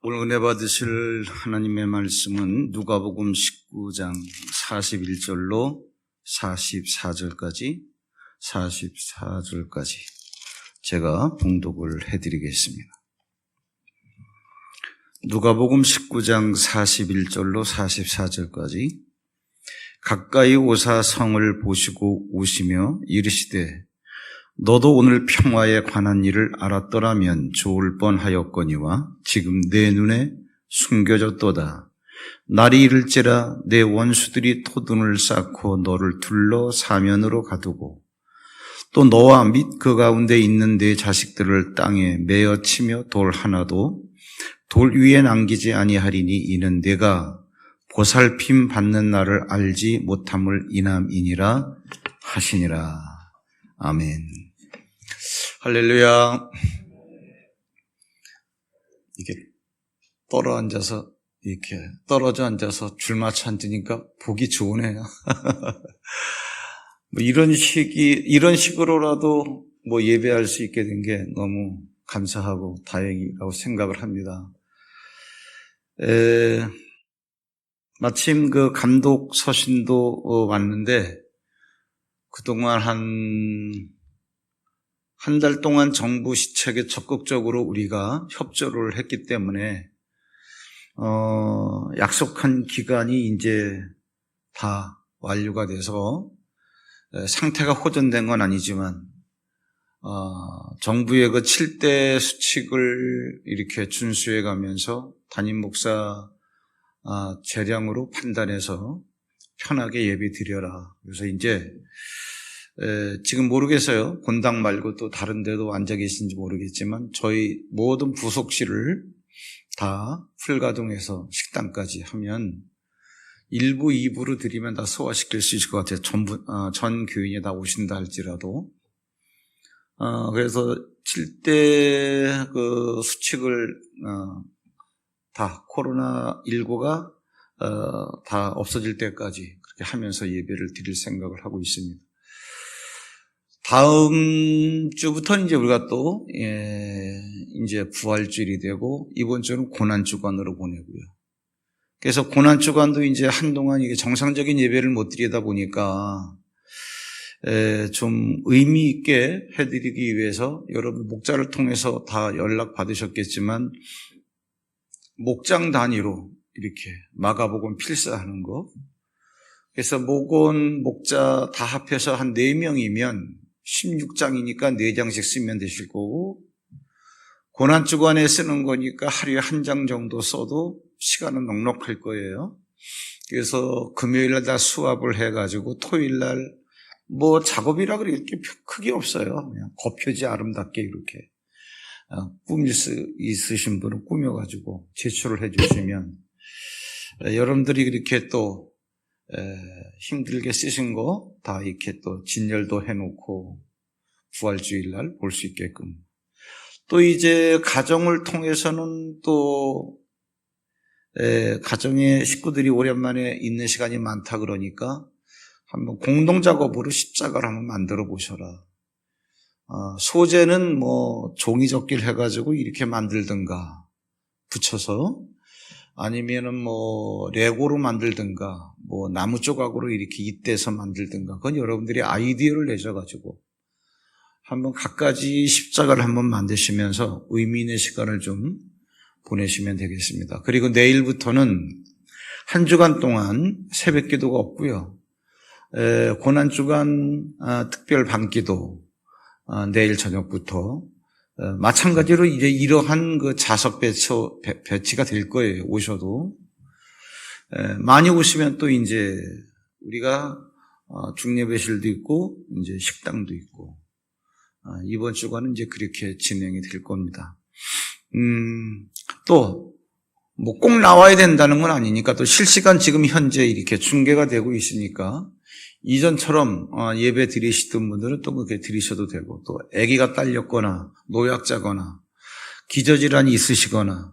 오늘 은혜 받으실 하나님의 말씀은 누가복음 19장 41절로 44절까지 제가 봉독을 해드리겠습니다. 누가복음 19장 41절로 44절까지 가까이 오사 성을 보시고 우시며 이르시되 너도 오늘 평화에 관한 일을 알았더라면 좋을 뻔하였거니와 지금 내 눈에 숨겨졌도다. 날이 이를지라 내 원수들이 토둔을 쌓고 너를 둘러 사면으로 가두고 또 너와 및 그 가운데 있는 네 자식들을 땅에 메어 치며 돌 하나도 돌 위에 남기지 아니하리니 이는 내가 보살핌 받는 날을 알지 못함을 인함이니라 하시니라. 아멘. 할렐루야. 이게 떨어져 앉아서 줄 맞춰 앉으니까 보기 좋으네요. 이런 식으로라도 예배할 수 있게 된 게 너무 감사하고 다행이라고 생각을 합니다. 마침 그 감독 서신도 왔는데 그동안 한 달 동안 정부 시책에 적극적으로 우리가 협조를 했기 때문에 약속한 기간이 이제 다 완료가 돼서 상태가 호전된 건 아니지만 정부의 그 7대 수칙을 이렇게 준수해 가면서 담임 목사 재량으로 판단해서 편하게 예배 드려라. 그래서 이제 지금 모르겠어요. 본당 말고 또 다른 데도 앉아 계신지 모르겠지만 저희 모든 부속실을 다 풀가동해서 식당까지 하면 1부, 2부로 드리면 다 소화시킬 수 있을 것 같아요. 전 교인이 다 오신다 할지라도. 그래서 7대 그 수칙을 다 코로나19가 다 없어질 때까지 그렇게 하면서 예배를 드릴 생각을 하고 있습니다. 다음 주부터는 이제 우리가 또 이제 부활주일이 되고 이번 주는 고난주간으로 보내고요. 그래서 고난주간도 이제 한동안 이게 정상적인 예배를 못 드리다 보니까 좀 의미 있게 해드리기 위해서 여러분 목자를 통해서 다 연락 받으셨겠지만 목장 단위로 이렇게 마가복음 필사하는 거. 그래서 목자 다 합해서 한 4명이면 16장이니까 4장씩 쓰면 되실 거고 고난주간에 쓰는 거니까 하루에 1장 정도 써도 시간은 넉넉할 거예요. 그래서 금요일날 다 수합을 해가지고 토요일날 작업이라 그렇게 크게 없어요. 그냥 겉표지 아름답게 이렇게 꾸밀 수 있으신 분은 꾸며가지고 제출을 해주시면 여러분들이 그렇게 또 힘들게 쓰신 거 다 이렇게 또 진열도 해놓고 부활주일날 볼 수 있게끔 또 이제 가정을 통해서는 또 가정의 식구들이 오랜만에 있는 시간이 많다 그러니까 한번 공동작업으로 십자가를 한번 만들어 보셔라. 소재는 종이접기를 해가지고 이렇게 만들든가 붙여서 아니면은 레고로 만들든가 나무 조각으로 이렇게 잇대서 만들든가 그건 여러분들이 아이디어를 내셔가지고 한번 갖가지 십자가를 한번 만드시면서 의미 있는 시간을 좀 보내시면 되겠습니다. 그리고 내일부터는 한 주간 동안 새벽 기도가 없고요. 고난주간 특별 밤기도 내일 저녁부터 마찬가지로 이제 이러한 그 자석 배치가 될 거예요. 오셔도 많이 오시면 또 이제 우리가 중예배실도 있고 이제 식당도 있고 이번 주간은 이제 그렇게 진행이 될 겁니다. 또 꼭 나와야 된다는 건 아니니까 또 실시간 지금 현재 이렇게 중계가 되고 있으니까 이전처럼 예배 드리시던 분들은 또 그렇게 드리셔도 되고 또 아기가 딸렸거나 노약자거나 기저질환이 있으시거나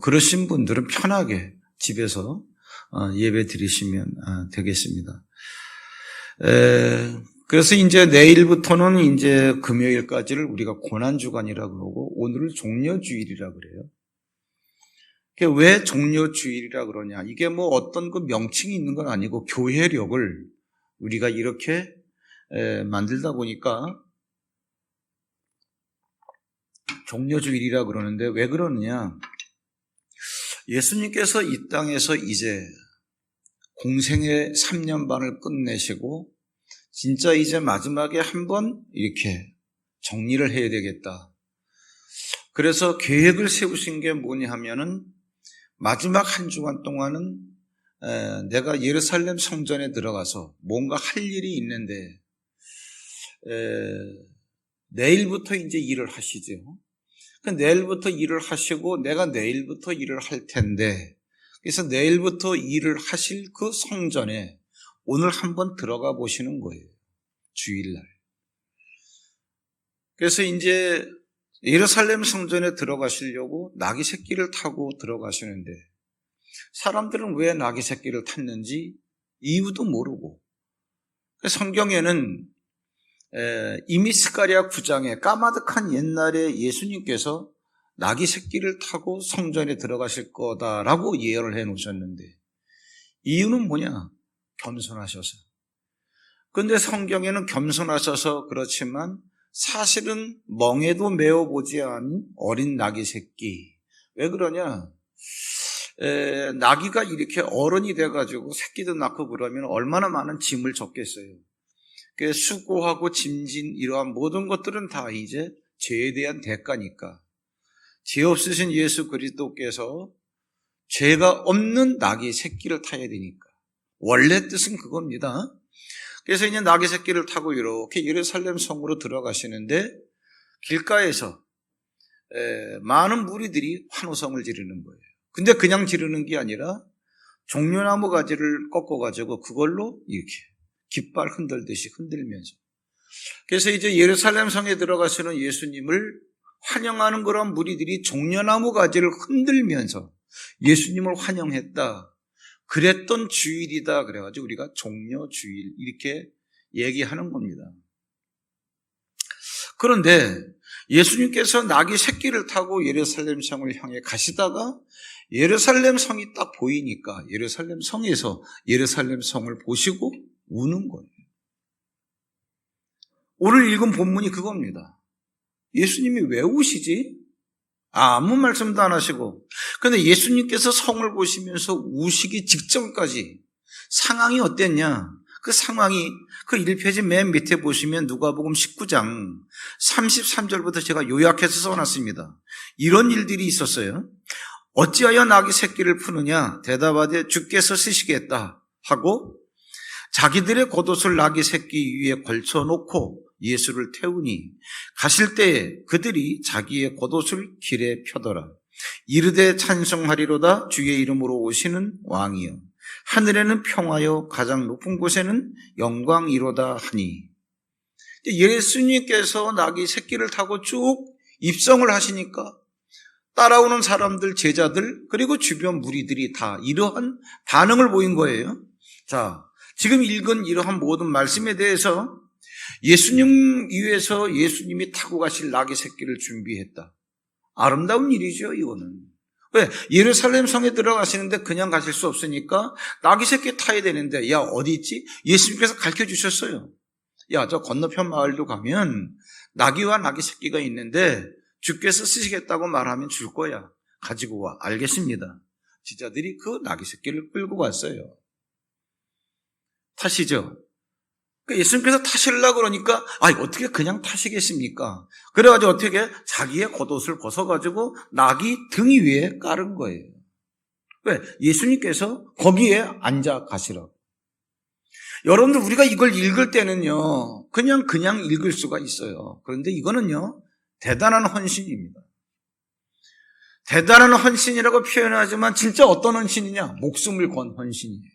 그러신 분들은 편하게 집에서 예배 드리시면 되겠습니다. 그래서 이제 내일부터는 이제 금요일까지를 우리가 고난주간이라고 그러고 오늘을 종려주일이라고 그래요. 그게 왜 종려주일이라 그러냐? 이게 뭐 어떤 그 명칭이 있는 건 아니고 교회력을 우리가 이렇게 만들다 보니까 종려주일이라 그러는데 왜 그러느냐? 예수님께서 이 땅에서 이제 공생의 3년 반을 끝내시고 진짜 이제 마지막에 한번 이렇게 정리를 해야 되겠다. 그래서 계획을 세우신 게 뭐냐 하면은 마지막 한 주간 동안은 내가 예루살렘 성전에 들어가서 뭔가 할 일이 있는데 내일부터 이제 일을 하시죠. 내일부터 일을 하시고 내가 내일부터 일을 할 텐데 그래서 내일부터 일을 하실 그 성전에 오늘 한번 들어가 보시는 거예요. 주일날. 그래서 이제 예루살렘 성전에 들어가시려고 나귀 새끼를 타고 들어가시는데 사람들은 왜 나귀 새끼를 탔는지 이유도 모르고 성경에는 이미 스가랴 9장에 까마득한 옛날에 예수님께서 나귀 새끼를 타고 성전에 들어가실 거다라고 예언을 해 놓으셨는데 이유는 뭐냐? 겸손하셔서. 그런데 성경에는 겸손하셔서 그렇지만 사실은 멍에도 메어보지 않은 어린 나귀 새끼. 왜 그러냐? 나귀가 이렇게 어른이 돼가지고 새끼도 낳고 그러면 얼마나 많은 짐을 졌겠어요. 수고하고 짐진 이러한 모든 것들은 다 이제 죄에 대한 대가니까. 죄 없으신 예수 그리스도께서 죄가 없는 나귀 새끼를 타야 되니까. 원래 뜻은 그겁니다. 그래서 이제 나귀 새끼를 타고 이렇게 예루살렘 성으로 들어가시는데 길가에서 많은 무리들이 환호성을 지르는 거예요. 근데 그냥 지르는 게 아니라 종려나무 가지를 꺾어가지고 그걸로 이렇게 깃발 흔들듯이 흔들면서. 그래서 이제 예루살렘 성에 들어가시는 예수님을 환영하는 그런 무리들이 종려나무 가지를 흔들면서 예수님을 환영했다. 그랬던 주일이다. 그래가지고 우리가 종려주일 이렇게 얘기하는 겁니다. 그런데 예수님께서 나귀 새끼를 타고 예루살렘 성을 향해 가시다가 예루살렘 성이 딱 보이니까 예루살렘 성에서 예루살렘 성을 보시고 우는 거예요. 오늘 읽은 본문이 그겁니다. 예수님이 왜 우시지? 아무 말씀도 안 하시고. 그런데 예수님께서 성을 보시면서 우시기 직전까지 상황이 어땠냐? 그 상황이 그 1페이지 맨 밑에 보시면 누가복음 19장 33절부터 제가 요약해서 써놨습니다. 이런 일들이 있었어요. 어찌하여 나귀 새끼를 푸느냐? 대답하되 주께서 쓰시겠다 하고 자기들의 겉옷을 나귀 새끼 위에 걸쳐놓고 예수를 태우니 가실 때에 그들이 자기의 겉옷을 길에 펴더라. 이르되 찬송하리로다 주의 이름으로 오시는 왕이여 하늘에는 평화여 가장 높은 곳에는 영광이로다 하니. 예수님께서 나귀 새끼를 타고 쭉 입성을 하시니까 따라오는 사람들, 제자들 그리고 주변 무리들이 다 이러한 반응을 보인 거예요. 자, 지금 읽은 이러한 모든 말씀에 대해서 예수님 위해서 예수님이 타고 가실 나귀 새끼를 준비했다. 아름다운 일이죠, 이거는. 왜? 예루살렘 성에 들어가시는데 그냥 가실 수 없으니까 나귀 새끼 타야 되는데, 야, 어디 있지? 예수님께서 가르쳐 주셨어요. 야, 저 건너편 마을도 가면 나귀와 나귀 새끼가 있는데 주께서 쓰시겠다고 말하면 줄 거야. 가지고 와. 알겠습니다. 지자들이 그 나귀 새끼를 끌고 왔어요. 타시죠? 예수님께서 타시려고 그러니까 어떻게 그냥 타시겠습니까? 그래가지고 어떻게 자기의 겉옷을 벗어가지고 나귀 등 위에 깔은 거예요. 왜? 예수님께서 거기에 앉아 가시라고. 여러분들 우리가 이걸 읽을 때는요 그냥 읽을 수가 있어요. 그런데 이거는요 대단한 헌신입니다. 대단한 헌신이라고 표현하지만 진짜 어떤 헌신이냐? 목숨을 건 헌신이에요.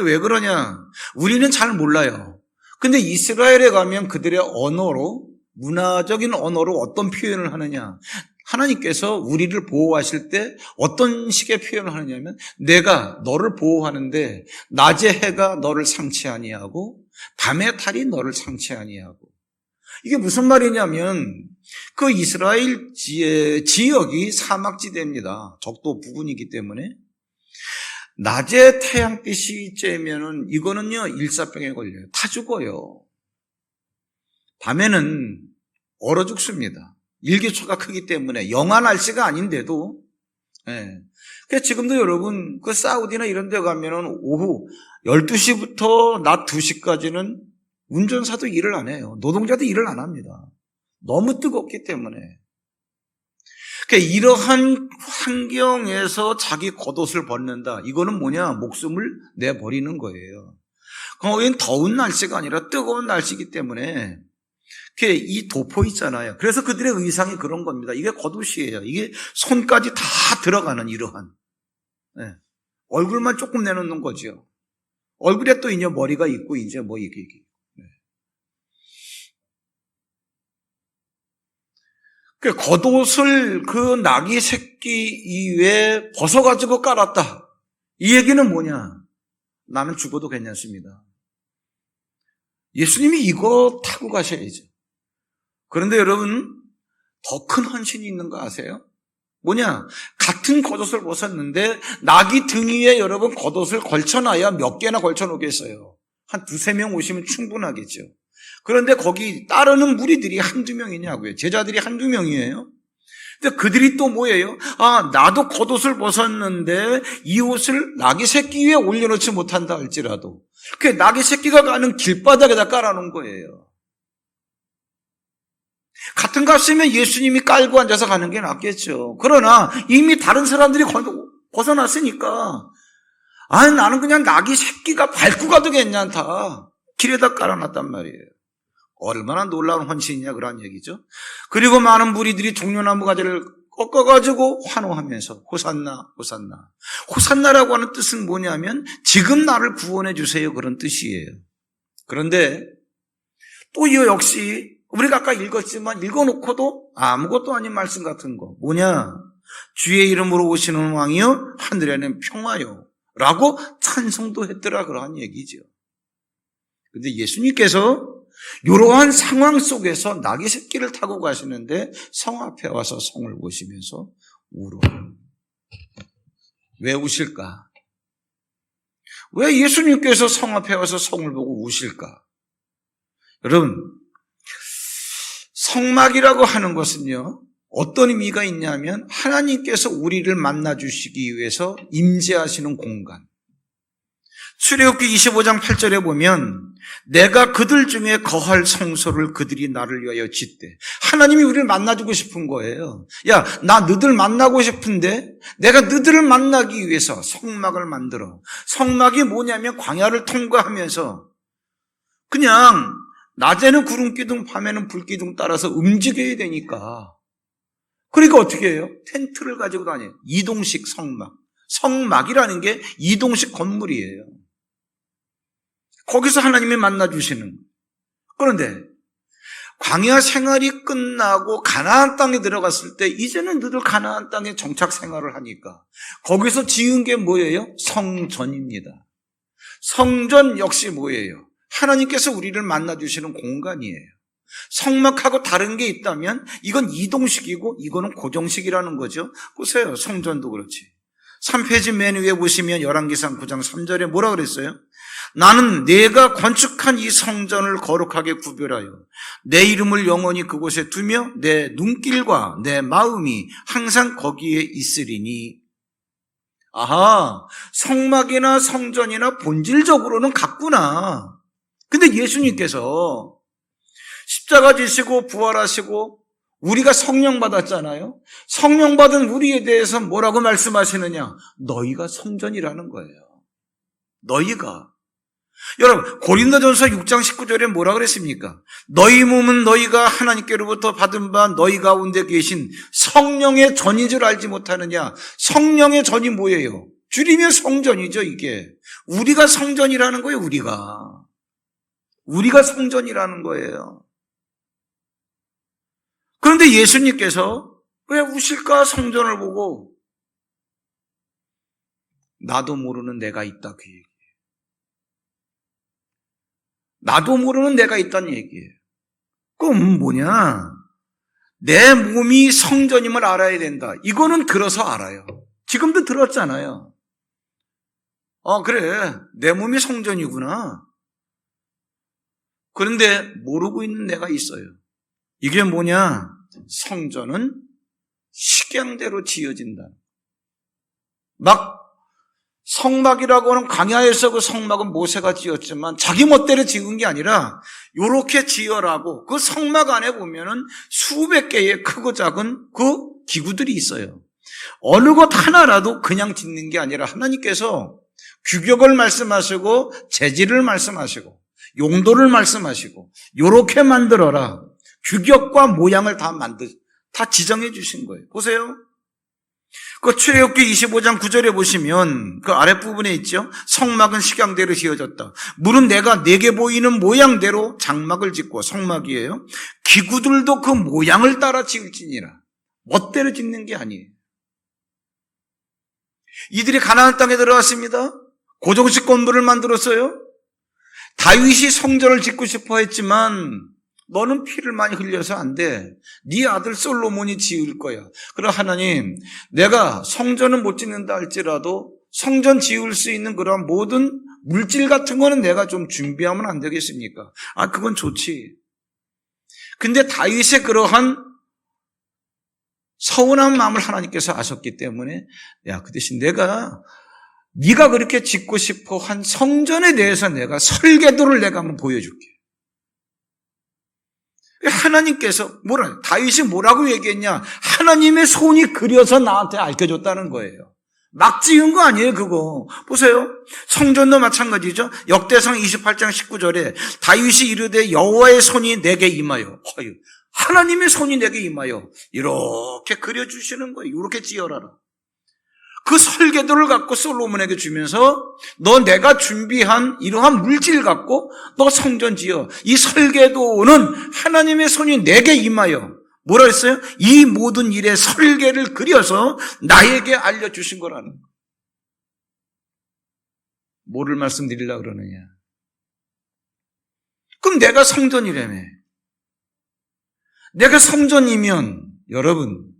왜 그러냐? 우리는 잘 몰라요. 근데 이스라엘에 가면 그들의 언어로, 문화적인 언어로 어떤 표현을 하느냐? 하나님께서 우리를 보호하실 때 어떤 식의 표현을 하느냐면 내가 너를 보호하는데 낮의 해가 너를 상치 아니하고 밤의 달이 너를 상치 아니하고. 이게 무슨 말이냐면 그 이스라엘 지역이 사막지대입니다. 적도 부근이기 때문에 낮에 태양빛이 쬐면은 이거는요 일사병에 걸려요. 타 죽어요. 밤에는 얼어 죽습니다. 일교차가 크기 때문에 영하 날씨가 아닌데도. 예. 그러니까 지금도 여러분 그 사우디나 이런 데 가면은 오후 12시부터 낮 2시까지는 운전사도 일을 안 해요. 노동자도 일을 안 합니다. 너무 뜨겁기 때문에. 그러니까 이러한 환경에서 자기 겉옷을 벗는다. 이거는 뭐냐? 목숨을 내버리는 거예요. 거긴 더운 날씨가 아니라 뜨거운 날씨이기 때문에 이 도포 있잖아요. 그래서 그들의 의상이 그런 겁니다. 이게 겉옷이에요. 이게 손까지 다 들어가는 이러한. 네. 얼굴만 조금 내놓는 거죠. 얼굴에 또 이제 머리가 있고 이제 뭐 이게. 네. 그 겉옷을 그 나귀 새끼 이외에 벗어가지고 깔았다. 이 얘기는 뭐냐? 나는 죽어도 괜찮습니다. 예수님이 이거 타고 가셔야죠. 그런데 여러분 더 큰 헌신이 있는 거 아세요? 뭐냐? 같은 겉옷을 벗었는데 나귀 등 위에 여러분 겉옷을 걸쳐놔야 몇 개나 걸쳐놓겠어요. 한 2-3명 오시면 충분하겠죠. 그런데 거기 따르는 무리들이 한두 명이냐고요. 제자들이 한두 명이에요. 근데 그들이 또 뭐예요? 나도 겉옷을 벗었는데 이 옷을 나귀 새끼 위에 올려놓지 못한다 할지라도 그 나귀 새끼가 가는 길바닥에다 깔아놓은 거예요. 같은 값이면 예수님이 깔고 앉아서 가는 게 낫겠죠. 그러나 이미 다른 사람들이 벗어났으니까 나는 그냥 나귀 새끼가 밟고 가도 괜찮다. 길에다 깔아놨단 말이에요. 얼마나 놀라운 헌신이냐 그런 얘기죠. 그리고 많은 무리들이 종려나무 가지를 꺾어가지고 환호하면서 호산나 호산나. 호산나라고 하는 뜻은 뭐냐면 지금 나를 구원해 주세요 그런 뜻이에요. 그런데 또 이 역시 우리가 아까 읽었지만 읽어놓고도 아무것도 아닌 말씀 같은 거 뭐냐? 주의 이름으로 오시는 왕이여 하늘에는 평화요 라고 찬송도 했더라 그러한 얘기죠. 근데 예수님께서 이러한 상황 속에서 나귀 새끼를 타고 가시는데 성 앞에 와서 성을 보시면서 울어요. 왜 우실까? 왜 예수님께서 성 앞에 와서 성을 보고 우실까? 여러분, 성막이라고 하는 것은요, 어떤 의미가 있냐면 하나님께서 우리를 만나주시기 위해서 임재하시는 공간. 출애굽기 25장 8절에 보면 내가 그들 중에 거할 성소를 그들이 나를 위하여 짓되 하나님이 우리를 만나주고 싶은 거예요. 야, 나 너들 만나고 싶은데 내가 너들을 만나기 위해서 성막을 만들어. 성막이 뭐냐면 광야를 통과하면서 그냥 낮에는 구름기둥 밤에는 불기둥 따라서 움직여야 되니까 그러니까 어떻게 해요? 텐트를 가지고 다녀요. 이동식 성막. 성막이라는 게 이동식 건물이에요. 거기서 하나님이 만나주시는. 그런데 광야 생활이 끝나고 가나안 땅에 들어갔을 때 이제는 너들 가나안 땅에 정착 생활을 하니까 거기서 지은 게 뭐예요? 성전입니다. 성전 역시 뭐예요? 하나님께서 우리를 만나주시는 공간이에요. 성막하고 다른 게 있다면 이건 이동식이고 이거는 고정식이라는 거죠. 보세요. 성전도 그렇지. 3페이지 맨 위에 보시면 열왕기상 9장 3절에 뭐라 그랬어요? 나는 내가 건축한 이 성전을 거룩하게 구별하여 내 이름을 영원히 그곳에 두며 내 눈길과 내 마음이 항상 거기에 있으리니. 아하, 성막이나 성전이나 본질적으로는 같구나. 근데 예수님께서 십자가 지시고 부활하시고 우리가 성령 받았잖아요. 성령 받은 우리에 대해서 뭐라고 말씀하시느냐? 너희가 성전이라는 거예요. 너희가. 여러분 고린도전서 6장 19절에 뭐라 그랬습니까? 너희 몸은 너희가 하나님께로부터 받은 바 너희 가운데 계신 성령의 전인 줄 알지 못하느냐? 성령의 전이 뭐예요? 줄이면 성전이죠. 이게 우리가 성전이라는 거예요. 우리가 성전이라는 거예요. 그런데 예수님께서 왜 우실까? 성전을 보고 나도 모르는 내가 있다 그 얘기예요. 나도 모르는 내가 있다는 얘기예요. 그럼 뭐냐? 내 몸이 성전임을 알아야 된다. 이거는 들어서 알아요. 지금도 들었잖아요. 그래. 내 몸이 성전이구나. 그런데 모르고 있는 내가 있어요. 이게 뭐냐? 성전은 식양대로 지어진다. 막 성막이라고 하는 광야에서 그 성막은 모세가 지었지만 자기 멋대로 지은 게 아니라 요렇게 지어라고 그 성막 안에 보면은 수백 개의 크고 작은 그 기구들이 있어요. 어느 것 하나라도 그냥 짓는 게 아니라 하나님께서 규격을 말씀하시고 재질을 말씀하시고 용도를 말씀하시고 요렇게 만들어라. 규격과 모양을 다 지정해 주신 거예요. 보세요. 그 출애굽기 25장 9절에 보시면 그 아랫부분에 있죠. 성막은 식양대로 지어졌다. 물은 내가 내게 보이는 모양대로 장막을 짓고 성막이에요. 기구들도 그 모양을 따라 지을지니라. 멋대로 짓는 게 아니에요. 이들이 가나안 땅에 들어갔습니다. 고정식 건물을 만들었어요. 다윗이 성전을 짓고 싶어 했지만 너는 피를 많이 흘려서 안 돼. 네 아들 솔로몬이 지을 거야. 그럼 하나님, 내가 성전은 못 짓는다 할지라도 성전 지을 수 있는 그런 모든 물질 같은 거는 내가 좀 준비하면 안 되겠습니까? 그건 좋지. 근데 다윗의 그러한 서운한 마음을 하나님께서 아셨기 때문에 그 대신 네가 그렇게 짓고 싶어 한 성전에 대해서 내가 설계도를 내가 한번 보여줄게. 하나님께서 다윗이 뭐라고 얘기했냐? 하나님의 손이 그려서 나한테 알려줬다는 거예요. 막 지은 거 아니에요, 그거. 보세요. 성전도 마찬가지죠. 역대상 28장 19절에 다윗이 이르되 여호와의 손이 내게 임하여. 하나님의 손이 내게 임하여. 이렇게 그려주시는 거예요. 이렇게 지어라라. 그 설계도를 갖고 솔로몬에게 주면서 내가 준비한 이러한 물질 갖고 너 성전 지어. 이 설계도는 하나님의 손이 내게 임하여 뭐라 했어요? 이 모든 일의 설계를 그려서 나에게 알려주신 거라는 거예요. 뭐를 말씀드리려고 그러느냐? 그럼 내가 성전이라며. 내가 성전이면 여러분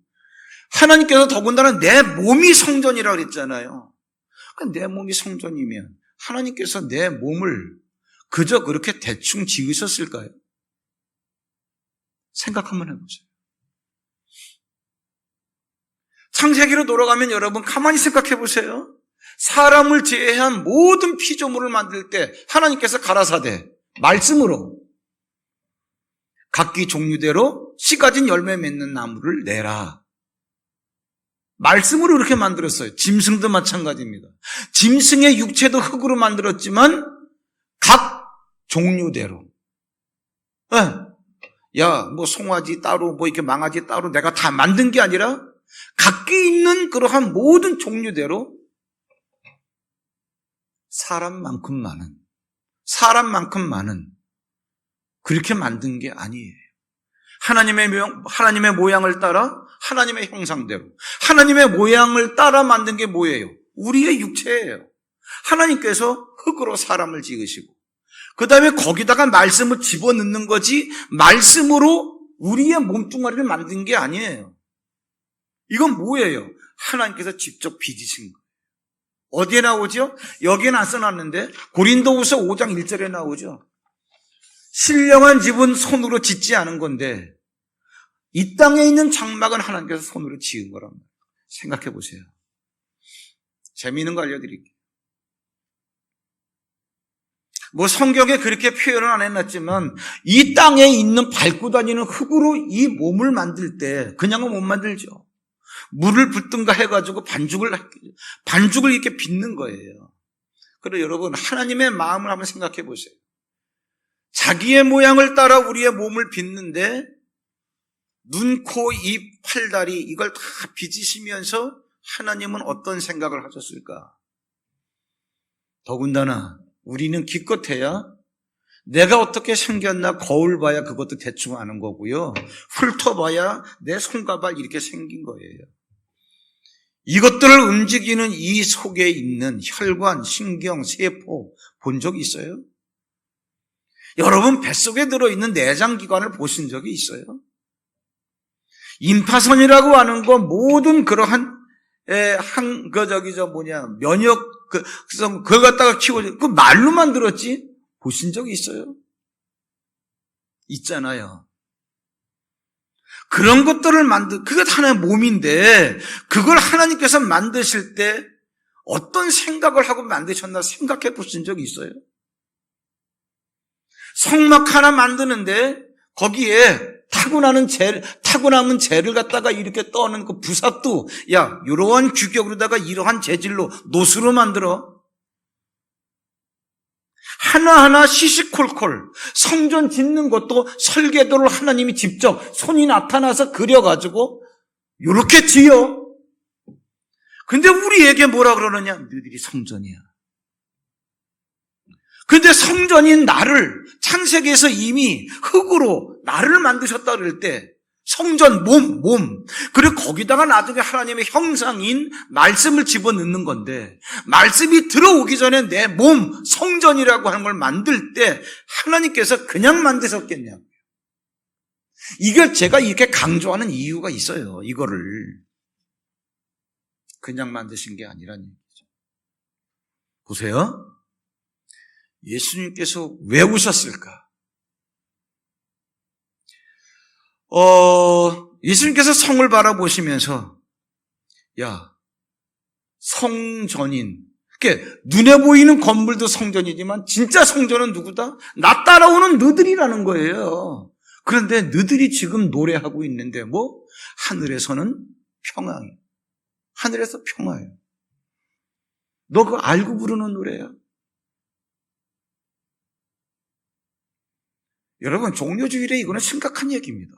하나님께서 더군다나 내 몸이 성전이라고 그랬잖아요. 내 몸이 성전이면 하나님께서 내 몸을 그저 그렇게 대충 지으셨을까요? 생각 한번 해보세요. 창세기로 돌아가면 여러분 가만히 생각해 보세요. 사람을 제외한 모든 피조물을 만들 때 하나님께서 가라사대 말씀으로 각기 종류대로 씨 가진 열매 맺는 나무를 내라. 말씀으로 이렇게 만들었어요. 짐승도 마찬가지입니다. 짐승의 육체도 흙으로 만들었지만 각 종류대로. 송아지 따로 이렇게 망아지 따로 내가 다 만든 게 아니라 각기 있는 그러한 모든 종류대로 사람만큼 많은 그렇게 만든 게 아니에요. 하나님의 모양을 따라 하나님의 형상대로 하나님의 모양을 따라 만든 게 뭐예요? 우리의 육체예요. 하나님께서 흙으로 사람을 지으시고 그 다음에 거기다가 말씀을 집어넣는 거지 말씀으로 우리의 몸뚱아리를 만든 게 아니에요. 이건 뭐예요? 하나님께서 직접 빚으신 거예요. 어디에 나오죠? 여기에는 안 써놨는데 고린도후서 5장 1절에 나오죠. 신령한 집은 손으로 짓지 않은 건데 이 땅에 있는 장막은 하나님께서 손으로 지은 거란 말이에요. 생각해 보세요. 재미있는 거 알려드릴게요. 성경에 그렇게 표현은 안 해놨지만 이 땅에 있는 밟고 다니는 흙으로 이 몸을 만들 때 그냥은 못 만들죠. 물을 붓든가 해가지고 반죽을 이렇게 빚는 거예요. 그래서 여러분 하나님의 마음을 한번 생각해 보세요. 자기의 모양을 따라 우리의 몸을 빚는데 눈, 코, 입, 팔다리 이걸 다 빚으시면서 하나님은 어떤 생각을 하셨을까? 더군다나 우리는 기껏해야 내가 어떻게 생겼나 거울 봐야 그것도 대충 아는 거고요. 훑어봐야 내 손가발 이렇게 생긴 거예요. 이것들을 움직이는 이 속에 있는 혈관, 신경, 세포 본 적 있어요? 여러분 뱃속에 들어있는 내장기관을 보신 적이 있어요? 임파선이라고 하는 거 모든 그러한 면역, 그걸 갖다가 키워줘. 그 말로만 들었지? 보신 적이 있어요? 있잖아요. 그런 것들을 그게 하나의 몸인데, 그걸 하나님께서 만드실 때 어떤 생각을 하고 만드셨나 생각해 보신 적이 있어요? 성막 하나 만드는데, 거기에 타고남은 재를 갖다가 이렇게 떠는 그 부삭도, 야, 이러한 규격으로다가 이러한 재질로, 노수로 만들어. 하나하나 시시콜콜 성전 짓는 것도 설계도를 하나님이 직접 손이 나타나서 그려가지고 이렇게 지어. 근데 우리에게 뭐라 그러느냐? 너희들이 성전이야. 근데 성전인 나를 창세기에서 이미 흙으로 나를 만드셨다 그럴 때 성전 몸 그리고 거기다가 나중에 하나님의 형상인 말씀을 집어넣는 건데, 말씀이 들어오기 전에 내 몸 성전이라고 하는 걸 만들 때 하나님께서 그냥 만드셨겠냐고요. 이걸 제가 이렇게 강조하는 이유가 있어요. 이거를 그냥 만드신 게 아니라는 얘기죠. 보세요. 예수님께서 왜 오셨을까? 예수님께서 성을 바라보시면서, 야, 성전인, 눈에 보이는 건물도 성전이지만 진짜 성전은 누구다? 나 따라오는 너들이라는 거예요. 그런데 너들이 지금 노래하고 있는데 뭐? 하늘에서는 평화예요. 하늘에서 평화예요. 너 그거 알고 부르는 노래야? 여러분, 종료주일에 이거는 심각한 얘기입니다.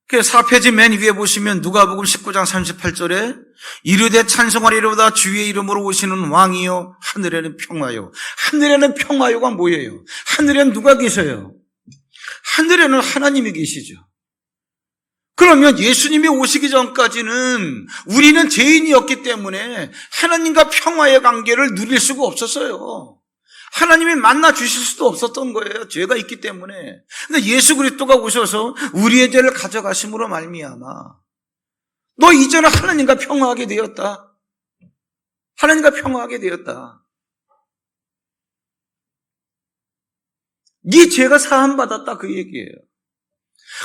그 4페이지 맨 위에 보시면 누가복음 19장 38절에 이르되 찬송하리로다 주의 이름으로 오시는 왕이요 하늘에는 평화요. 하늘에는 평화요가 뭐예요? 하늘에는 누가 계셔요? 하늘에는 하나님이 계시죠. 그러면 예수님이 오시기 전까지는 우리는 죄인이었기 때문에 하나님과 평화의 관계를 누릴 수가 없었어요. 하나님이 만나 주실 수도 없었던 거예요. 죄가 있기 때문에. 근데 예수 그리스도가 오셔서 우리의 죄를 가져가심으로 말미암아 너 이제는 하나님과 평화하게 되었다. 하나님과 평화하게 되었다. 네 죄가 사함받았다 그 얘기예요.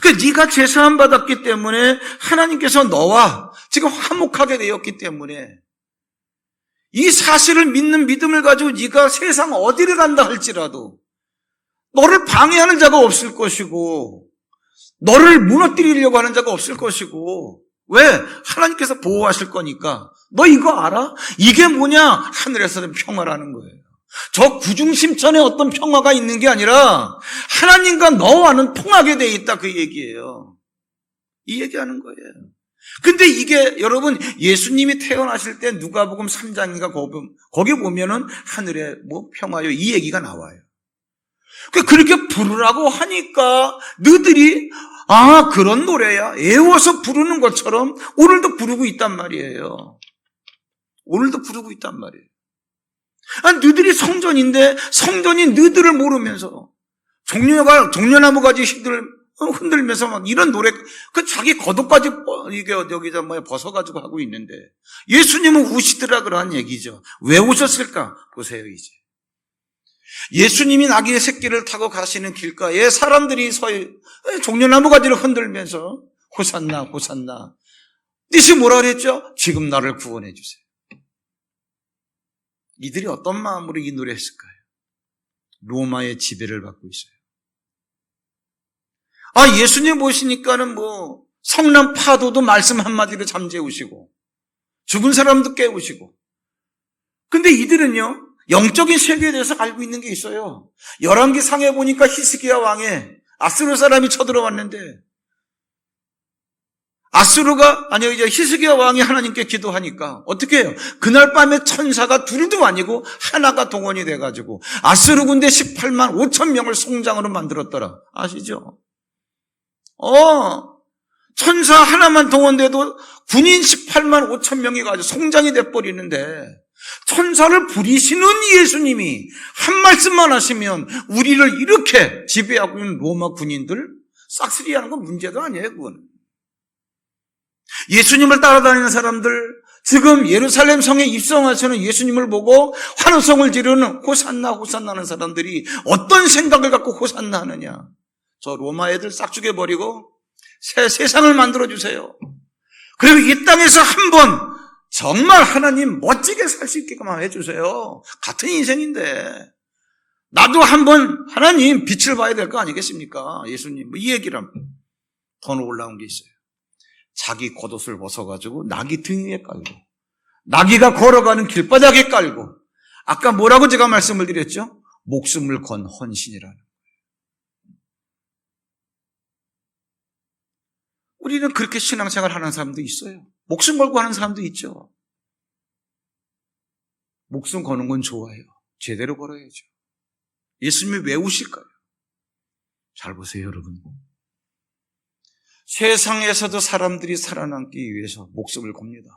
그러니까 네가 죄 사함받았기 때문에 하나님께서 너와 지금 화목하게 되었기 때문에 이 사실을 믿는 믿음을 가지고 네가 세상 어디를 간다 할지라도 너를 방해하는 자가 없을 것이고 너를 무너뜨리려고 하는 자가 없을 것이고, 왜? 하나님께서 보호하실 거니까. 너 이거 알아? 이게 뭐냐? 하늘에서는 평화라는 거예요. 저 구중심천에 어떤 평화가 있는 게 아니라 하나님과 너와는 통하게 돼 있다 그 얘기예요. 이 얘기하는 거예요. 근데 이게 여러분 예수님이 태어나실 때 누가복음 3장인가 거기 보면은 하늘에 뭐 평화요 이 얘기가 나와요. 그렇게 부르라고 하니까 너희들이 그런 노래야 애워서 부르는 것처럼 오늘도 부르고 있단 말이에요. 오늘도 부르고 있단 말이에요. 너희들이 성전인데 성전인 너희들을 모르면서 종려나무 가지 흔들면서 막 이런 노래, 자기 겉옷까지 여기다 벗어가지고 하고 있는데 예수님은 우시더라 그러한 얘기죠. 왜 오셨을까? 보세요, 이제. 예수님이 나귀의 새끼를 타고 가시는 길가에 사람들이 종려나무 가지를 흔들면서 호산나, 호산나. 뜻이 뭐라 그랬죠? 지금 나를 구원해 주세요. 이들이 어떤 마음으로 이 노래 했을까요? 로마의 지배를 받고 있어요. 예수님 보시니까는 성난 파도도 말씀 한마디로 잠재우시고, 죽은 사람도 깨우시고. 근데 이들은요, 영적인 세계에 대해서 알고 있는 게 있어요. 열왕기상에 보니까 히스기야 왕의 아수르 사람이 쳐들어왔는데, 히스기야 왕이 하나님께 기도하니까 어떻게 해요? 그날 밤에 천사가 둘도 아니고 하나가 동원이 돼가지고 아수르 군대 18만 5천 명을 송장으로 만들었더라. 아시죠? 천사 하나만 동원돼도 군인 18만 5천 명이 가지고 송장이 돼버리는데 천사를 부리시는 예수님이 한 말씀만 하시면 우리를 이렇게 지배하고 있는 로마 군인들 싹쓸이하는 건 문제도 아니에요. 그건 예수님을 따라다니는 사람들, 지금 예루살렘 성에 입성하시는 예수님을 보고 환호성을 지르는 호산나 호산나는 사람들이 어떤 생각을 갖고 호산나 하느냐. 저 로마 애들 싹 죽여버리고 새 세상을 만들어주세요. 그리고 이 땅에서 한번 정말 하나님 멋지게 살 수 있게만 해주세요. 같은 인생인데 나도 한번 하나님 빛을 봐야 될 거 아니겠습니까? 예수님 이 얘기라면 더 올라온 게 있어요. 자기 겉옷을 벗어가지고 나귀 등 위에 깔고 나귀가 걸어가는 길바닥에 깔고 아까 뭐라고 제가 말씀을 드렸죠? 목숨을 건 헌신이라는 거예요. 우리는 그렇게 신앙생활 하는 사람도 있어요. 목숨 걸고 하는 사람도 있죠. 목숨 거는 건 좋아요. 제대로 걸어야죠. 예수님이 왜 우실까요? 잘 보세요, 여러분. 세상에서도 사람들이 살아남기 위해서 목숨을 겁니다.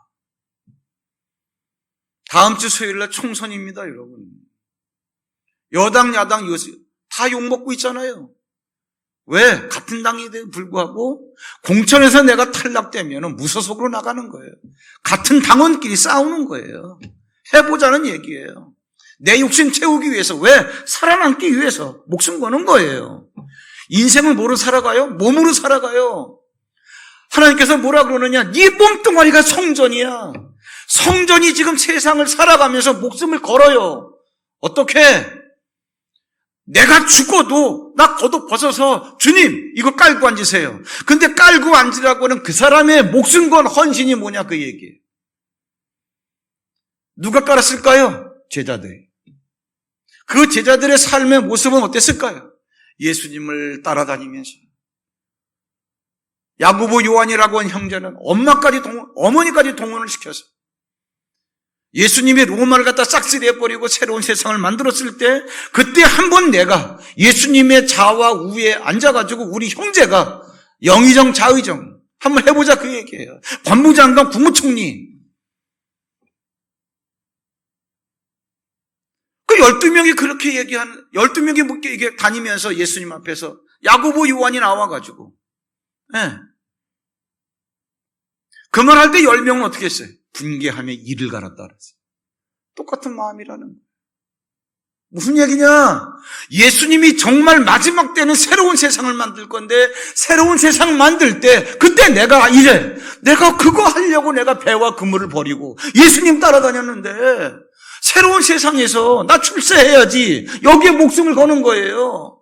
다음 주 수요일 날 총선입니다, 여러분. 여당, 야당 다 욕먹고 있잖아요. 왜? 같은 당에도 불구하고 공천에서 내가 탈락되면 무소속으로 나가는 거예요. 같은 당원끼리 싸우는 거예요. 해보자는 얘기예요. 내 욕심 채우기 위해서, 왜? 살아남기 위해서 목숨 거는 거예요. 인생을 뭐로 살아가요? 몸으로 살아가요. 하나님께서 뭐라 그러느냐? 네 몸뚱아리가 성전이야. 성전이 지금 세상을 살아가면서 목숨을 걸어요. 어떻게? 내가 죽어도 나 겉옷 벗어서 주님 이거 깔고 앉으세요. 근데 깔고 앉으라고는 그 사람의 목숨 건 헌신이 뭐냐 그 얘기예요. 누가 깔았을까요? 제자들이. 그 제자들의 삶의 모습은 어땠을까요? 예수님을 따라다니면서 야고보 요한이라고 한 형제는 어머니까지 동원을 시켜서 예수님이 로마를 갖다 싹쓸이해버리고 새로운 세상을 만들었을 때 그때 한번 내가 예수님의 좌와 우에 앉아가지고 우리 형제가 영의정 좌의정 한번 해보자 그 얘기예요. 관무장관 국무총리 그 12명이 그렇게 12명이 다니면서 예수님 앞에서 야고보 요한이 나와가지고 그 말 할 때 10명은 어떻게 했어요? 분개하며 이를 갈았다 그랬어요. 똑같은 마음이라는 거예요. 무슨 얘기냐? 예수님이 정말 마지막 때는 새로운 세상을 만들 건데 새로운 세상 만들 때 그때 내가 그거 하려고 내가 배와 그물을 버리고 예수님 따라다녔는데 새로운 세상에서 나 출세해야지 여기에 목숨을 거는 거예요.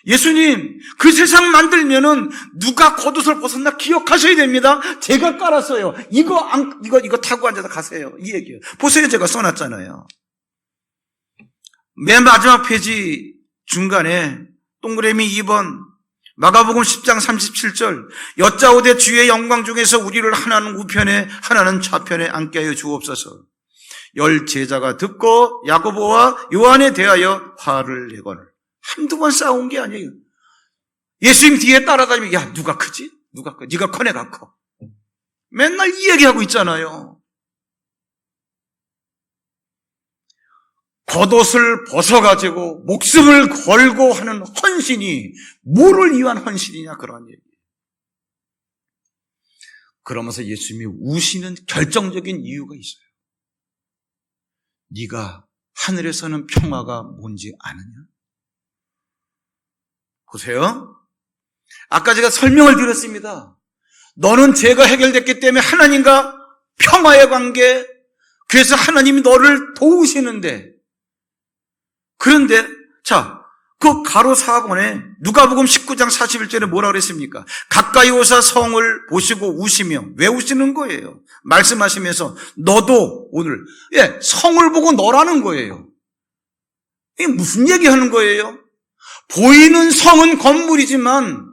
예수님 그 세상 만들면은 누가 겉옷을 벗었나 기억하셔야 됩니다. 제가 깔았어요. 이거 타고 앉아서 가세요. 이 얘기예요. 보세요. 제가 써놨잖아요. 맨 마지막 페이지 중간에 동그라미 2번 마가복음 10장 37절 여짜오되 주의 영광 중에서 우리를 하나는 우편에 하나는 좌편에 앉게 하여 주옵소서. 10 제자가 듣고 야고보와 요한에 대하여 화를 내거늘. 한두 번 싸운 게 아니에요. 예수님 뒤에 따라다니면 야 누가 크지? 누가 커? 네가 커 내가 커. 맨날 이 얘기하고 있잖아요. 겉옷을 벗어가지고 목숨을 걸고 하는 헌신이 뭐를 위한 헌신이냐 그런 얘기예요. 그러면서 예수님이 우시는 결정적인 이유가 있어요. 네가 하늘에서는 평화가 뭔지 아느냐? 보세요. 아까 제가 설명을 드렸습니다. 너는 죄가 해결됐기 때문에 하나님과 평화의 관계, 그래서 하나님이 너를 도우시는데 그런데 그 가로 4번에 누가복음 19장 41절에 뭐라 그랬습니까? 가까이 오사 성을 보시고 우시며 왜 우시는 거예요? 말씀하시면서 너도 오늘 성을 보고 너라는 거예요. 이게 무슨 얘기하는 거예요? 보이는 성은 건물이지만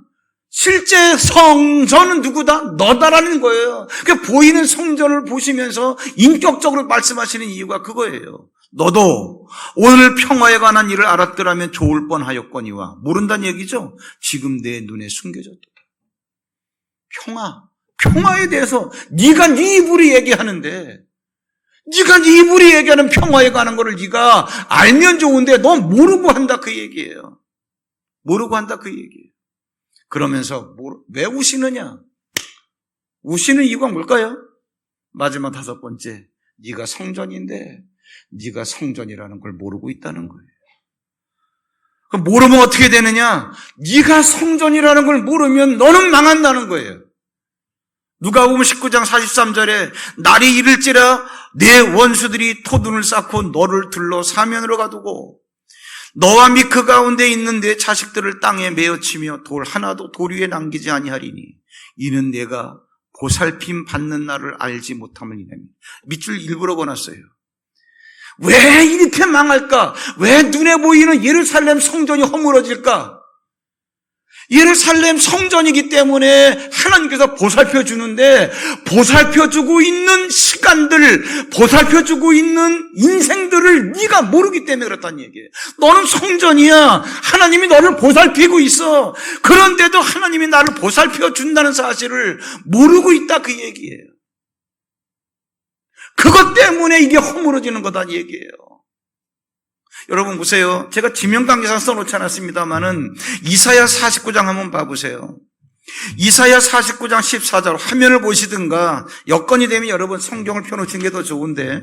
실제 성전은 누구다? 너다라는 거예요. 그러니까 보이는 성전을 보시면서 인격적으로 말씀하시는 이유가 그거예요. 너도 오늘 평화에 관한 일을 알았더라면 좋을 뻔하였거니와 모른다는 얘기죠. 지금 내 눈에 숨겨졌다. 평화에 대해서 네가 네 입으로 얘기하는데 네가 네 입으로 얘기하는 평화에 관한 거를 네가 알면 좋은데 너 모르고 한다 그 얘기예요. 모르고 한다 그 얘기예요. 그러면서 왜 우시느냐? 우시는 이유가 뭘까요? 마지막 5번째, 네가 성전인데 네가 성전이라는 걸 모르고 있다는 거예요. 그럼 모르면 어떻게 되느냐? 네가 성전이라는 걸 모르면 너는 망한다는 거예요. 누가복음 19장 43절에 날이 이를지라 내 원수들이 토둔을 쌓고 너를 들러 사면으로 가두고 너와 및 그 가운데 있는 내 자식들을 땅에 메어치며 돌 하나도 돌 위에 남기지 아니하리니 이는 내가 보살핌 받는 날을 알지 못함이니라. 밑줄 일부러 보놨어요. 왜 이렇게 망할까? 왜 눈에 보이는 예루살렘 성전이 허물어질까? 예루살렘 성전이기 때문에 하나님께서 보살펴 주는데 보살펴 주고 있는 시간들, 보살펴 주고 있는 인생들을 네가 모르기 때문에 그렇다는 얘기예요. 너는 성전이야. 하나님이 너를 보살피고 있어. 그런데도 하나님이 나를 보살펴 준다는 사실을 모르고 있다 그 얘기예요. 그것 때문에 이게 허물어지는 거다 얘기예요. 여러분 보세요. 제가 지명강계상 써놓지 않았습니다만은 이사야 49장 한번 봐보세요. 이사야 49장 14절 화면을 보시든가 여건이 되면 여러분 성경을 펴놓으시는 게 더 좋은데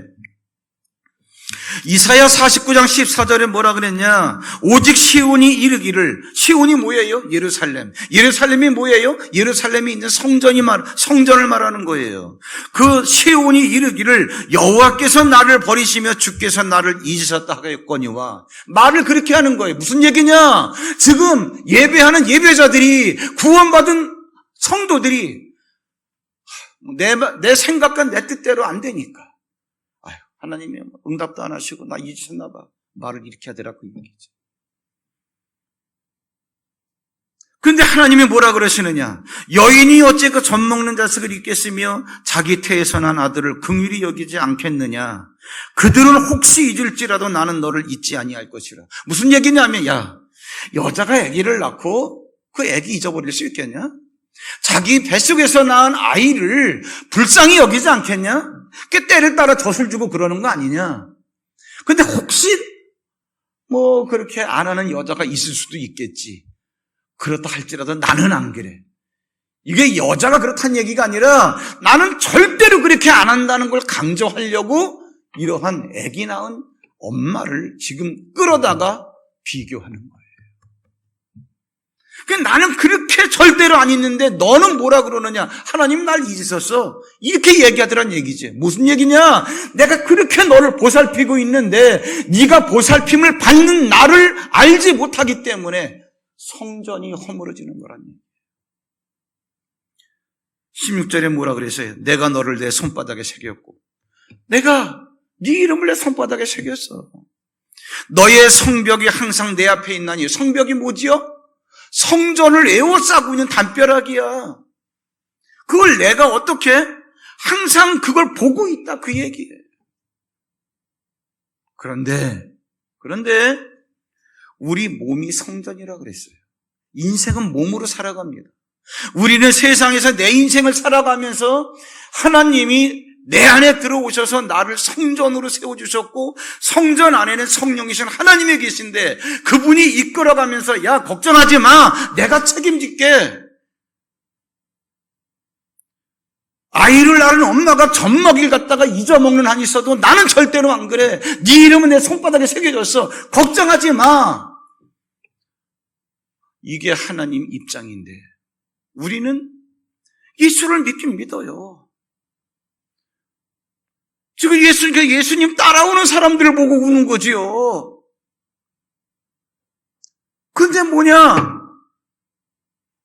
이사야 49장 14절에 뭐라 그랬냐? 오직 시온이 이르기를, 시온이 뭐예요? 예루살렘. 예루살렘이 뭐예요? 예루살렘이 있는 성전을 말하는 거예요. 그 시온이 이르기를 여호와께서 나를 버리시며 주께서 나를 잊으셨다 하겠거니와 말을 그렇게 하는 거예요. 무슨 얘기냐? 지금 예배하는 예배자들이 구원받은 성도들이 내 생각과 내 뜻대로 안 되니까 하나님이 응답도 안 하시고 나 잊으셨나 봐. 말을 이렇게 하더라고 이 얘기죠. 그런데 하나님이 뭐라 그러시느냐? 여인이 어째 그 젖 먹는 자식을 잊겠으며 자기 태에서 난 아들을 긍휼히 여기지 않겠느냐? 그들은 혹시 잊을지라도 나는 너를 잊지 아니할 것이라. 무슨 얘기냐면 여자가 아기를 낳고 그 아기 잊어버릴 수 있겠냐? 자기 뱃속에서 낳은 아이를 불쌍히 여기지 않겠냐? 그 때를 따라 젖을 주고 그러는 거 아니냐? 근데 혹시 그렇게 안 하는 여자가 있을 수도 있겠지. 그렇다 할지라도 나는 안 그래. 이게 여자가 그렇다는 얘기가 아니라 나는 절대로 그렇게 안 한다는 걸 강조하려고 이러한 아기 낳은 엄마를 지금 끌어다가 비교하는 거예요. 나는 그렇게 절대로 안 있는데 너는 뭐라 그러느냐? 하나님 날 잊으셨어. 이렇게 얘기하더란 얘기지. 무슨 얘기냐? 내가 그렇게 너를 보살피고 있는데 네가 보살핌을 받는 나를 알지 못하기 때문에 성전이 허물어지는 거란 얘기예요. 16절에 뭐라 그랬어요? 내가 너를 내 손바닥에 새겼고 내가 네 이름을 내 손바닥에 새겼어. 너의 성벽이 항상 내 앞에 있나니. 성벽이 뭐지요? 성전을 에워싸고 있는 담벼락이야. 그걸 내가 어떻게 항상 그걸 보고 있다 그 얘기예요. 그런데 우리 몸이 성전이라 그랬어요. 인생은 몸으로 살아갑니다. 우리는 세상에서 내 인생을 살아가면서 하나님이 내 안에 들어오셔서 나를 성전으로 세워주셨고 성전 안에는 성령이신 하나님이 계신데 그분이 이끌어가면서 야 걱정하지 마 내가 책임질게. 아이를 낳은 엄마가 젖먹이를 갖다가 잊어먹는 한이 있어도 나는 절대로 안 그래. 네 이름은 내 손바닥에 새겨졌어. 걱정하지 마. 이게 하나님 입장인데 우리는 예수를 믿긴 믿어요. 지금 예수님 따라오는 사람들을 보고 우는 거지요. 근데 뭐냐?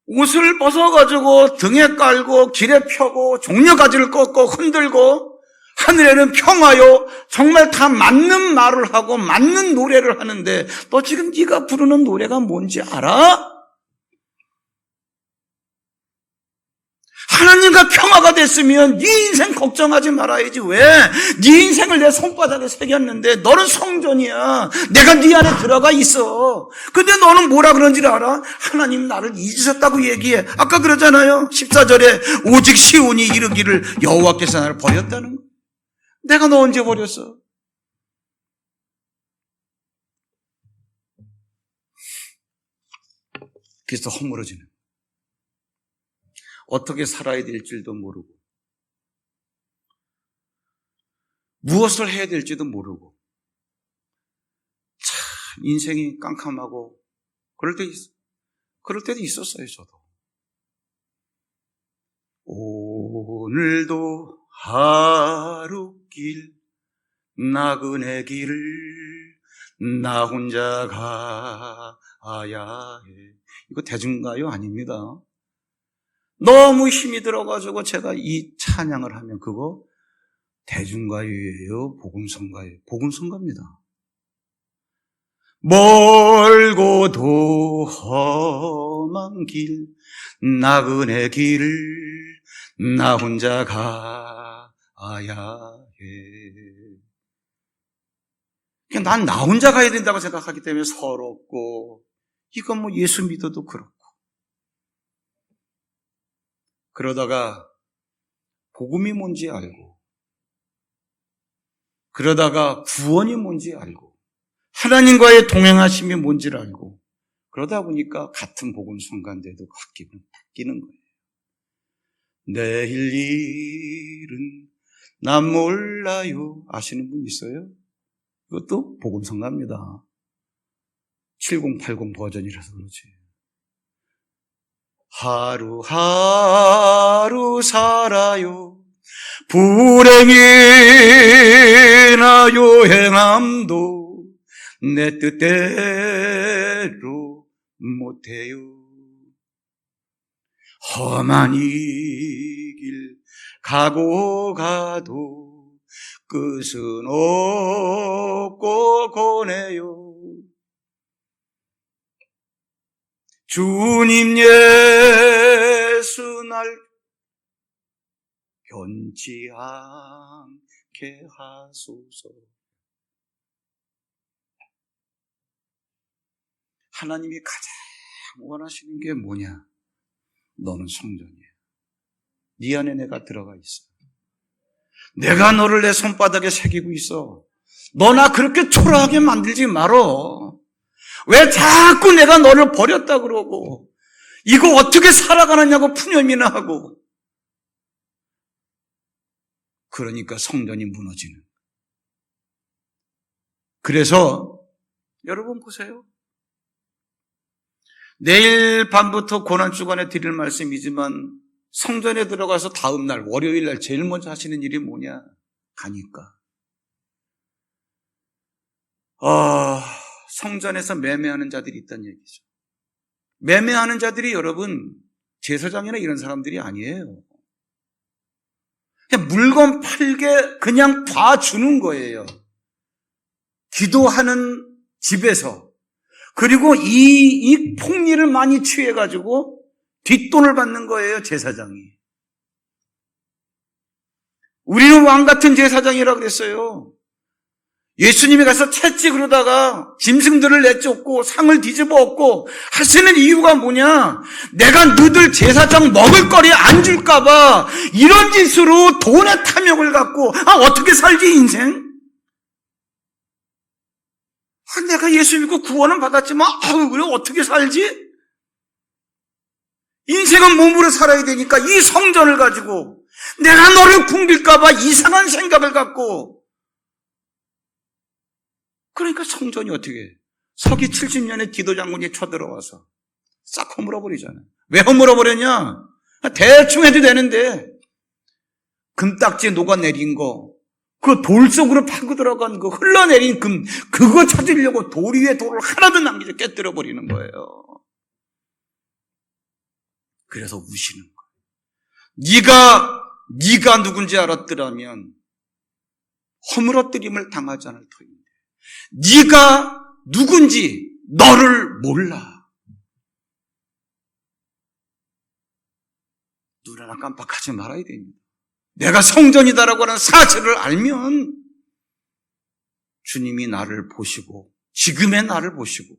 옷을 벗어가지고 등에 깔고 길에 펴고 종려가지를 꺾고 흔들고 하늘에는 평화요. 정말 다 맞는 말을 하고 맞는 노래를 하는데 너 지금 네가 부르는 노래가 뭔지 알아? 하나님과 평화가 됐으면 네 인생 걱정하지 말아야지. 왜? 네 인생을 내 손바닥에 새겼는데 너는 성전이야. 내가 네 안에 들어가 있어. 근데 너는 뭐라 그런지 알아? 하나님 나를 잊으셨다고 얘기해. 아까 그러잖아요. 14절에 오직 시온이 이르기를 여호와께서 나를 버렸다는 거. 내가 너 언제 버렸어? 그래서 허물어지는, 어떻게 살아야 될지도 모르고 무엇을 해야 될지도 모르고 참 인생이 깜깜하고 그럴 때도 있었어요. 저도 오늘도 하루길 나그네 길을 나 혼자 가야 해. 이거 대중가요 아닙니다. 너무 힘이 들어가지고 제가 이 찬양을 하면 그거 대중가요예요, 복음성가요? 복음성가입니다. 멀고도 험한 길 나그네 길을 나 혼자 가야 해. 난 나 혼자 가야 된다고 생각하기 때문에 서럽고, 이건 뭐 예수 믿어도 그렇고. 그러다가 복음이 뭔지 알고, 그러다가 구원이 뭔지 알고, 하나님과의 동행하심이 뭔지를 알고, 그러다 보니까 같은 복음 성가인데도 바뀌는 거예요. 내일 일은 난 몰라요. 아시는 분 있어요? 이것도 복음 성가입니다. 7080 버전이라서 그렇지. 하루하루 살아요. 불행이나 요행함도 내 뜻대로 못해요. 험한 이 길 가고 가도 끝은 없고 고뇌요. 주님 예수 날 변치 않게 하소서. 하나님이 가장 원하시는 게 뭐냐? 너는 성전이야. 네 안에 내가 들어가 있어. 내가 너를 내 손바닥에 새기고 있어. 너나 그렇게 초라하게 만들지 말어. 왜 자꾸 내가 너를 버렸다 그러고 이거 어떻게 살아가느냐고 푸념이나 하고. 그러니까 성전이 무너지는. 그래서 여러분 보세요. 내일 밤부터 고난주간에 드릴 말씀이지만 성전에 들어가서 다음 날 월요일 날 제일 먼저 하시는 일이 뭐냐? 가니까 성전에서 매매하는 자들이 있다는 얘기죠. 매매하는 자들이 여러분 제사장이나 이런 사람들이 아니에요. 그냥 물건 팔게 그냥 봐주는 거예요. 기도하는 집에서. 그리고 이 폭리를 많이 취해가지고 뒷돈을 받는 거예요, 제사장이. 우리는 왕 같은 제사장이라고 그랬어요. 예수님이 가서 채찍 그러다가 짐승들을 내쫓고 상을 뒤집어 엎고 하시는 이유가 뭐냐? 내가 너희들 제사장 먹을 거리 안 줄까봐 이런 짓으로 돈의 탐욕을 갖고 어떻게 살지 인생? 내가 예수 믿고 구원은 받았지만 그래 어떻게 살지? 인생은 몸으로 살아야 되니까 이 성전을 가지고 내가 너를 굶길까봐 이상한 생각을 갖고. 그러니까 성전이 어떻게 해? 서기 70년에 디도 장군이 쳐들어와서 싹 허물어버리잖아요. 왜 허물어버렸냐? 대충 해도 되는데 금딱지에 녹아내린 거, 그 돌 속으로 파고 들어간 그 흘러내린 금, 그거 찾으려고 돌 위에 돌을 하나도 남기지 깨뜨려버리는 거예요. 그래서 우시는 거예요. 네가 누군지 알았더라면 허물어뜨림을 당하지 않을 터인데 네가 누군지 너를 몰라. 눈 하나 깜빡하지 말아야 됩니다. 내가 성전이다라고 하는 사실을 알면 주님이 나를 보시고 지금의 나를 보시고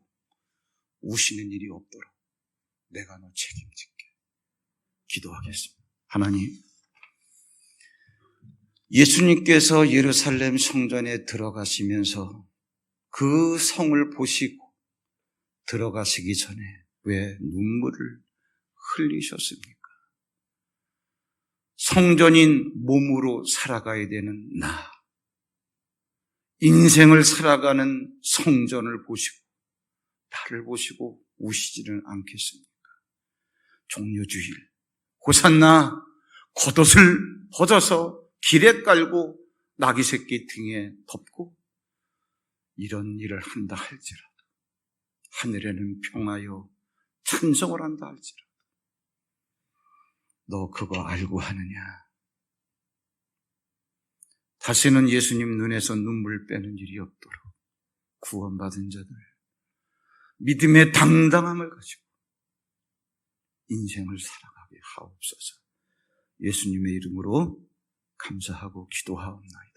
우시는 일이 없도록 내가 너 책임질게. 기도하겠습니다. 하나님, 예수님께서 예루살렘 성전에 들어가시면서 그 성을 보시고 들어가시기 전에 왜 눈물을 흘리셨습니까? 성전인 몸으로 살아가야 되는 나, 인생을 살아가는 성전을 보시고 나를 보시고 우시지는 않겠습니까? 종려주일 호산나 겉옷을 벗어서 길에 깔고 나귀 새끼 등에 덮고 이런 일을 한다 할지라도 하늘에는 평하여 찬송을 한다 할지라도 너 그거 알고 하느냐? 다시는 예수님 눈에서 눈물 빼는 일이 없도록 구원받은 자들 믿음의 당당함을 가지고 인생을 살아가게 하옵소서. 예수님의 이름으로 감사하고 기도하옵나이다.